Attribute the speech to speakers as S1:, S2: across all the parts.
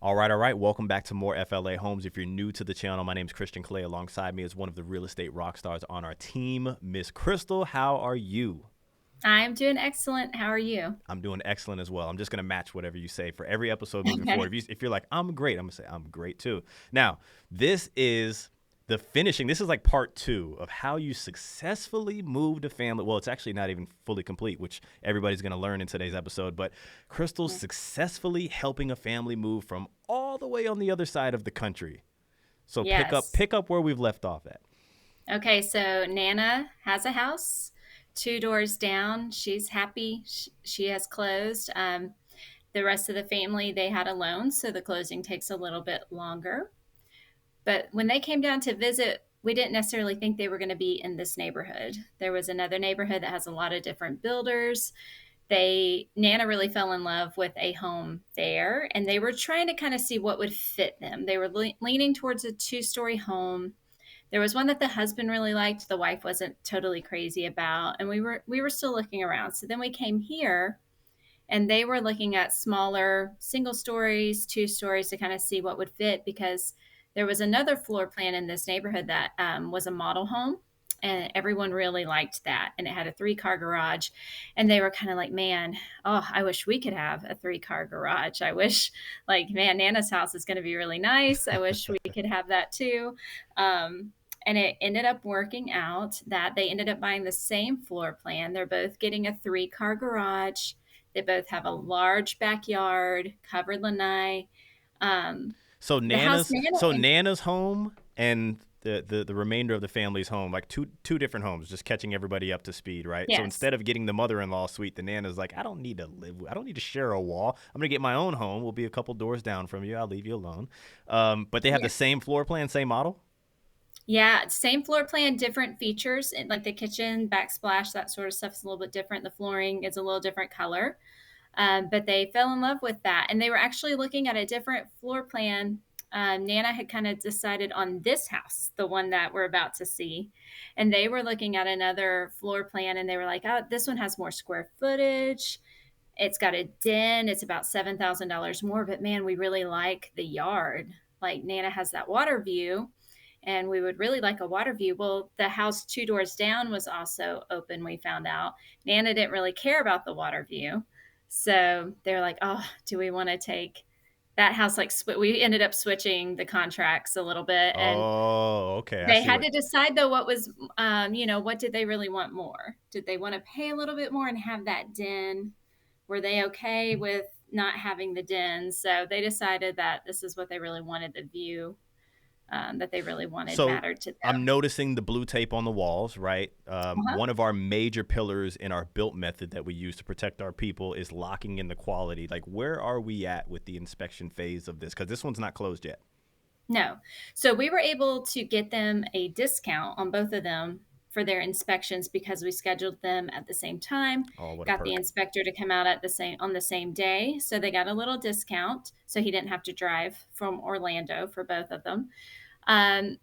S1: All right. Welcome back to more FLA Homes. If you're new to the channel, my name is Christian Clay. Alongside me is one of the real estate rock stars on our team, Miss Crystal. How are you?
S2: I'm doing excellent. How are you?
S1: I'm doing excellent as well. I'm just going to match whatever you say for every episode moving
S2: Okay.
S1: forward. If you're like, I'm great, I'm going to say, I'm great too. Now, this is the finishing. This is like part two of how you successfully moved a family. Well, it's actually not even fully complete, which everybody's going to learn in today's episode. But Crystal's
S2: Yeah.
S1: successfully helping a family move from all the way on the other side of the country. So pick up
S2: Yes.
S1: pick up where we've left off at.
S2: Okay, so Nana has a house two doors down. She's happy. She has closed. The rest of the family, they had a loan, so the closing takes a little bit longer. But when they came down to visit, we didn't necessarily think they were going to be in this neighborhood. There was another neighborhood that has a lot of different builders. Nana really fell in love with a home there, and they were trying to kind of see what would fit them. They were leaning towards a two-story home. There was one that the husband really liked, the wife wasn't totally crazy about, and we were still looking around. So then we came here, and they were looking at smaller single stories, two stories, to kind of see what would fit, because there was another floor plan in this neighborhood that was a model home, and everyone really liked that, and it had a three-car garage. And they were kind of like, man, oh, I wish we could have a three-car garage. I wish, like, man, Nana's house is going to be really nice. I wish we could have that too. And it ended up working out that they ended up buying the same floor plan. They're both getting a three-car garage. They both have a large backyard, covered lanai. Um,
S1: So
S2: the house
S1: Nana's
S2: Nana,
S1: so Nana's home and the remainder of the family's home, like two different homes, just catching everybody up to speed, right? So
S2: yes,
S1: instead of getting the mother-in-law suite, the Nana's like, I don't need to share a wall. I'm gonna get my own home. We'll be a couple doors down from you. I'll leave you alone. But they have the
S2: yeah,
S1: same floor plan, same model.
S2: yeah, same floor plan, different features, and like the kitchen, backsplash, that sort of stuff is a little bit different. The flooring is a little different color. But they fell in love with that. And they were actually looking at a different floor plan. Nana had kind of decided on this house, the one that we're about to see. And they were looking at another floor plan, and they were like, oh, this one has more square footage. It's got a den. It's about $7,000 more. But man, we really like the yard. Like Nana has that water view, and we would really like a water view. Well, the house two doors down was also open, we found out. Nana didn't really care about the water view. So they're like, oh, do we want to take that house? Like, we ended up switching the contracts a little bit. And
S1: Oh, okay. I
S2: they
S1: see
S2: had
S1: what.
S2: to decide, though, what was, what did they really want more? Did they want to pay a little bit more and have that den? Were they okay with not having the den? So they decided that this is what they really wanted, the view that they really wanted
S1: So
S2: mattered to
S1: I'm
S2: them.
S1: noticing the blue tape on the walls, right?
S2: Uh-huh.
S1: One of our major pillars in our built method that we use to protect our people is locking in the quality. Like, where are we at with the inspection phase of this? Because this one's not closed yet.
S2: No. So we were able to get them a discount on both of them for their inspections because we scheduled them at the same time,
S1: Oh, what a
S2: got the
S1: perk.
S2: inspector to come out at the same on the same day. So they got a little discount. So he didn't have to drive from Orlando for both of them. Um,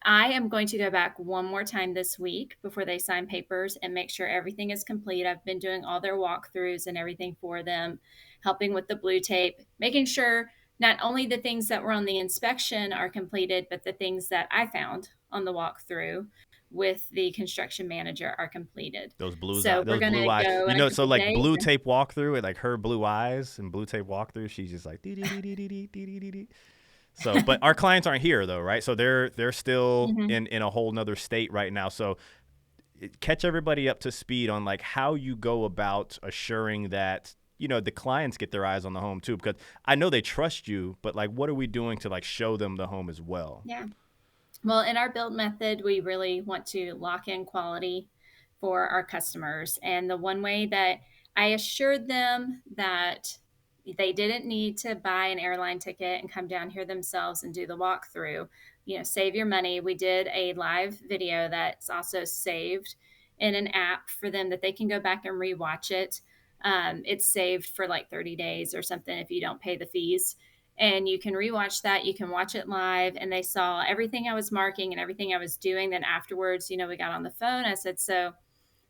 S2: I am going to go back one more time this week before they sign papers and make sure everything is complete. I've been doing all their walkthroughs and everything for them, helping with the blue tape, making sure not only the things that were on the inspection are completed, but the things that I found on the walkthrough with the construction manager are completed. So we're
S1: Those
S2: going
S1: blue
S2: to
S1: eyes.
S2: go
S1: You
S2: in a
S1: know, so
S2: couple
S1: like
S2: days.
S1: blue tape walkthrough, and like her blue eyes and blue tape walkthrough, she's just like dee dee dee dee dee dee dee dee dee. So, but our clients aren't here though, right? So they're still
S2: Mhm.
S1: in a whole nother state right now. So catch everybody up to speed on like how you go about assuring that the clients get their eyes on the home too, because I know they trust you, but like what are we doing to like show them the home as well?
S2: Yeah. Well, in our build method, we really want to lock in quality for our customers. And the one way that I assured them that they didn't need to buy an airline ticket and come down here themselves and do the walkthrough, save your money. We did a live video that's also saved in an app for them that they can go back and rewatch it. It's saved for like 30 days or something if you don't pay the fees, and you can rewatch that. You can watch it live, and they saw everything I was marking and everything I was doing. Then afterwards, we got on the phone. I said, so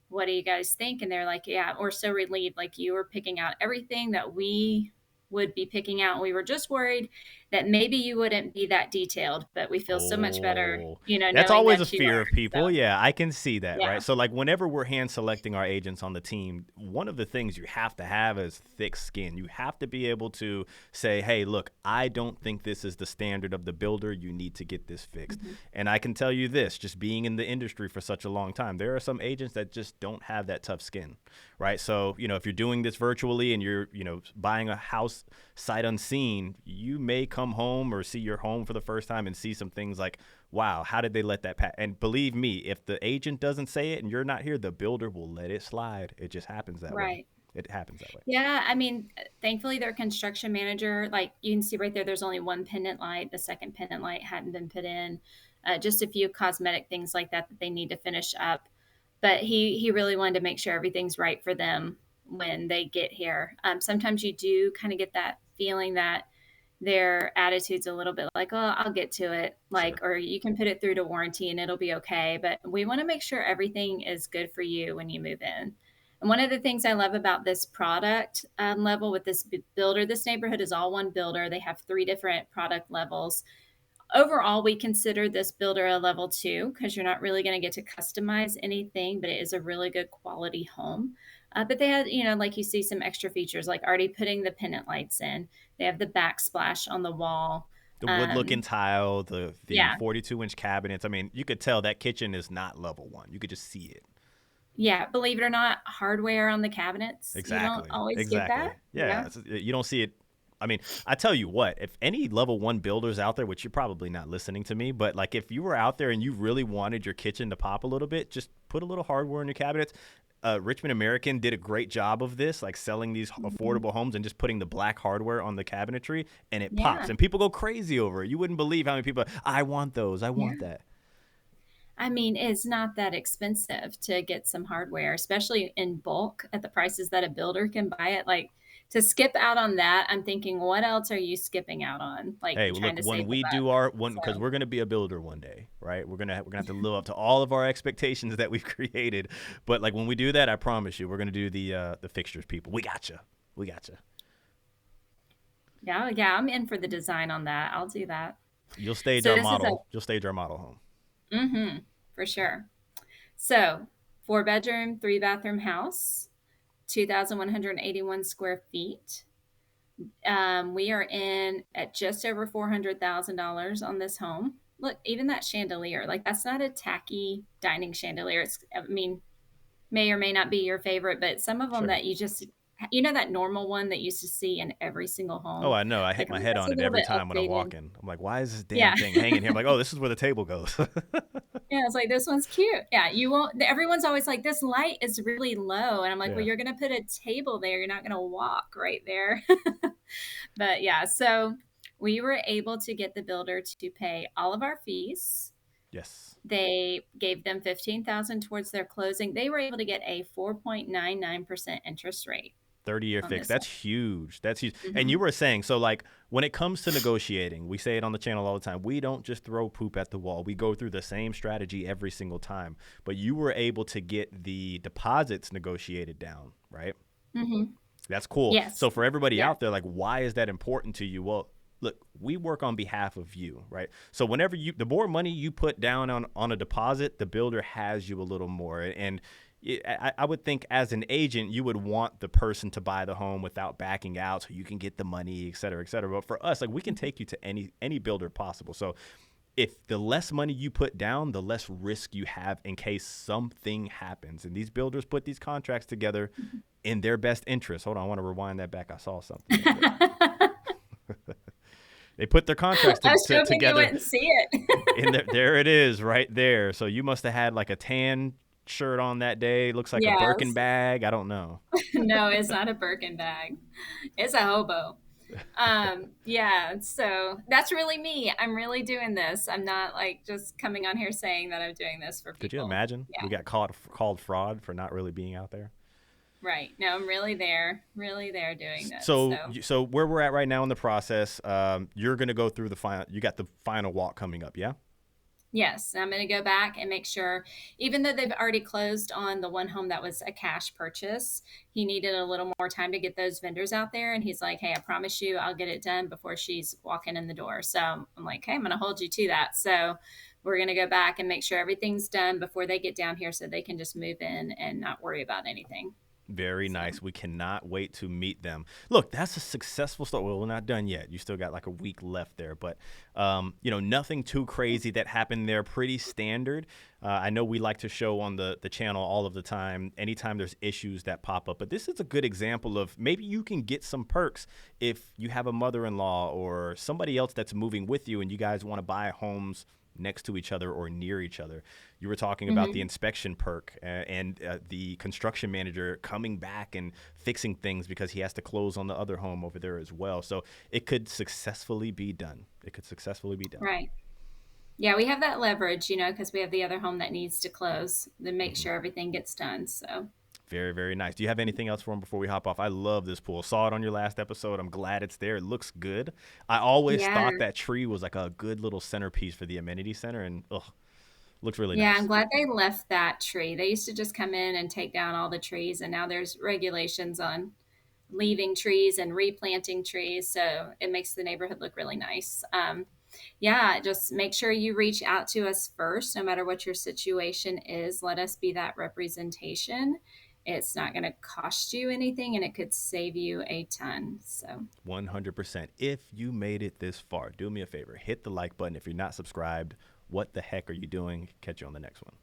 S2: what do you guys think? And they're like, yeah, we're so relieved. Like, you were picking out everything that we would be picking out. We were just worried that maybe you wouldn't be that detailed, but we feel so much better,
S1: Oh, that's
S2: knowing
S1: always a
S2: that you
S1: fear of
S2: are.
S1: people.
S2: So,
S1: Yeah, I can see that,
S2: yeah.
S1: right? So, like, whenever we're hand selecting our agents on the team, one of the things you have to have is thick skin. You have to be able to say, hey, look, I don't think this is the standard of the builder. You need to get this fixed.
S2: Mhm.
S1: And I can tell you this, just being in the industry for such a long time, there are some agents that just don't have that tough skin, right? So, if you're doing this virtually and you're, buying a house sight unseen, you may come home or see your home for the first time and see some things like, wow, how did they let that pass? And believe me, if the agent doesn't say it and you're not here, the builder will let it slide. It just happens that way.
S2: Right.
S1: It happens that way.
S2: Yeah, I mean, thankfully their construction manager, like you can see right there, there's only one pendant light. The second pendant light hadn't been put in. Just a few cosmetic things like that that they need to finish up. But he really wanted to make sure everything's right for them when they get here. Sometimes you do kind of get that feeling that their attitude's a little bit like, oh, I'll get to it. Like,
S1: Sure.
S2: or you can put it through to warranty and it'll be okay. But we want to make sure everything is good for you when you move in. And one of the things I love about this product level with this builder, this neighborhood is all one builder. They have three different product levels. Overall, we consider this builder a level two because you're not really going to get to customize anything, but it is a really good quality home. But they had, like you see some extra features like already putting the pendant lights in. They have the backsplash on the wall.
S1: The wood looking
S2: Um,
S1: tile, the
S2: yeah,
S1: 42-inch cabinets. I mean, you could tell that kitchen is not level one. You could just see it.
S2: yeah. Believe it or not, hardware on the cabinets. You don't
S1: Exactly.
S2: always get that.
S1: Exactly. Yeah.
S2: Yeah.
S1: You don't see it. I mean, I tell you what, if any level one builders out there, which you're probably not listening to me, but like if you were out there and you really wanted your kitchen to pop a little bit, just put a little hardware in your cabinets. Richmond American did a great job of this, like selling these
S2: Mhm.
S1: affordable homes and just putting the black hardware on the cabinetry, and it pops.
S2: Yeah.
S1: And people go crazy over it. You wouldn't believe how many people, I want those. I want
S2: Yeah.
S1: that.
S2: I mean, it's not that expensive to get some hardware, especially in bulk at the prices that a builder can buy it. Like to skip out on that, I'm thinking, what else are you skipping out on? Like
S1: Hey, well,
S2: trying
S1: look,
S2: to
S1: when
S2: save the
S1: we
S2: buck.
S1: do our one, because
S2: So
S1: we're gonna be a builder one day, right? We're gonna have to live up to all of our expectations that we've created. But like when we do that, I promise you, we're gonna do the fixtures, people. We gotcha. We gotcha.
S2: yeah, yeah, I'm in for the design on that. I'll do that.
S1: You'll stage
S2: So
S1: our
S2: this is
S1: model. You'll stage our model home.
S2: for sure. So 4 bedroom, 3 bathroom house, 2,181 square feet. We are in at just over $400,000 on this home. Look, even that chandelier, like that's not a tacky dining chandelier. It's, I mean, may or may not be your favorite, but some of them
S1: Sure.
S2: that that normal one that you used to see in every single
S1: Oh,
S2: home.
S1: I know. I hit
S2: Like,
S1: my
S2: oh,
S1: head
S2: that's
S1: on
S2: a
S1: it
S2: little
S1: every
S2: bit
S1: time when I'm
S2: updated.
S1: walking. I'm like, why is this damn
S2: Yeah.
S1: thing hanging here? I'm like, oh, this is where the table goes.
S2: Yeah, it's like this one's cute. Yeah, you won't. Everyone's always like, this light is really low, and I'm like, well,
S1: Yeah.
S2: you're gonna put a table there. You're not gonna walk right there. But yeah, so we were able to get the builder to pay all of our fees.
S1: Yes.
S2: They gave them 15,000 towards their closing. They were able to get a 4.99% interest rate
S1: 30-year
S2: on
S1: fix.
S2: this
S1: That's huge. That's huge.
S2: one.
S1: And you were saying, so like when it comes to negotiating, we say it on the channel all the time. We don't just throw poop at the wall. We go through the same strategy every single time. But you were able to get the deposits negotiated down, right?
S2: Hmm.
S1: That's cool.
S2: Yes.
S1: So for everybody
S2: Yeah.
S1: out there, like, why is that important to you? Well, look, we work on behalf of you, right? So whenever the more money you put down on a deposit, the builder has you a little more. And I would think as an agent, you would want the person to buy the home without backing out so you can get the money, et cetera, et cetera. But for us, like we can take you to any builder possible. So if the less money you put down, the less risk you have in case something happens. And these builders put these contracts together in their best interest. Hold on, I want to rewind that back. I saw something right there.
S2: I
S1: They put their contracts
S2: was hoping you
S1: together
S2: wouldn't see it.
S1: in there it is right there. So you must have had like a tan shirt on that day. Looks like a Birkin
S2: Yes.
S1: bag. I don't know.
S2: No, it's not a Birkin bag. It's a hobo. Yeah, so that's really me. I'm really doing this. I'm not like just coming on here saying that I'm doing this for
S1: Could you
S2: people.
S1: imagine?
S2: Yeah,
S1: We got called fraud for not really being out there.
S2: right. No, I'm really there doing this.
S1: So
S2: So
S1: so where we're at right now in the process, you're gonna go through the final. You got the final walk coming up, yeah?
S2: Yes, I'm going to go back and make sure, even though they've already closed on the one home that was a cash purchase, he needed a little more time to get those vendors out there. And he's like, hey, I promise you I'll get it done before she's walking in the door. So I'm like, hey, I'm going to hold you to that. So we're going to go back and make sure everything's done before they get down here so they can just move in and not worry about anything.
S1: Very
S2: So,
S1: nice. We cannot wait to meet them. Look, that's a successful start. Well, we're not done yet. You still got like a week left there, but nothing too crazy that happened there. Pretty standard. I know we like to show on the channel all of the time, anytime there's issues that pop up. But this is a good example of maybe you can get some perks if you have a mother-in-law or somebody else that's moving with you, and you guys want to buy homes next to each other or near each other. You were talking about the
S2: mhm.
S1: inspection perk and the construction manager coming back and fixing things because he has to close on the other home over there as well. So it could successfully be done. It could successfully be done.
S2: Right. Yeah, we have that leverage, because we have the other home that needs to close to make
S1: Hmm.
S2: sure everything gets done. So,
S1: Very, very nice. Do you have anything else for him before we hop off? I love this pool. Saw it on your last episode. I'm glad it's there. It looks good. I always
S2: yeah.
S1: thought that tree was like a good little centerpiece for the amenity center, and looks really
S2: Yeah, I'm
S1: nice.
S2: glad they left that tree. They used to just come in and take down all the trees, and now there's regulations on leaving trees and replanting trees. So it makes the neighborhood look really nice. Yeah, just make sure you reach out to us first, no matter what your situation is. Let us be that representation. It's not going to cost you anything and it could save you a ton. So,
S1: 100%. If you made it this far, do me a favor, hit the like button. If you're not subscribed, what the heck are you doing? Catch you on the next one.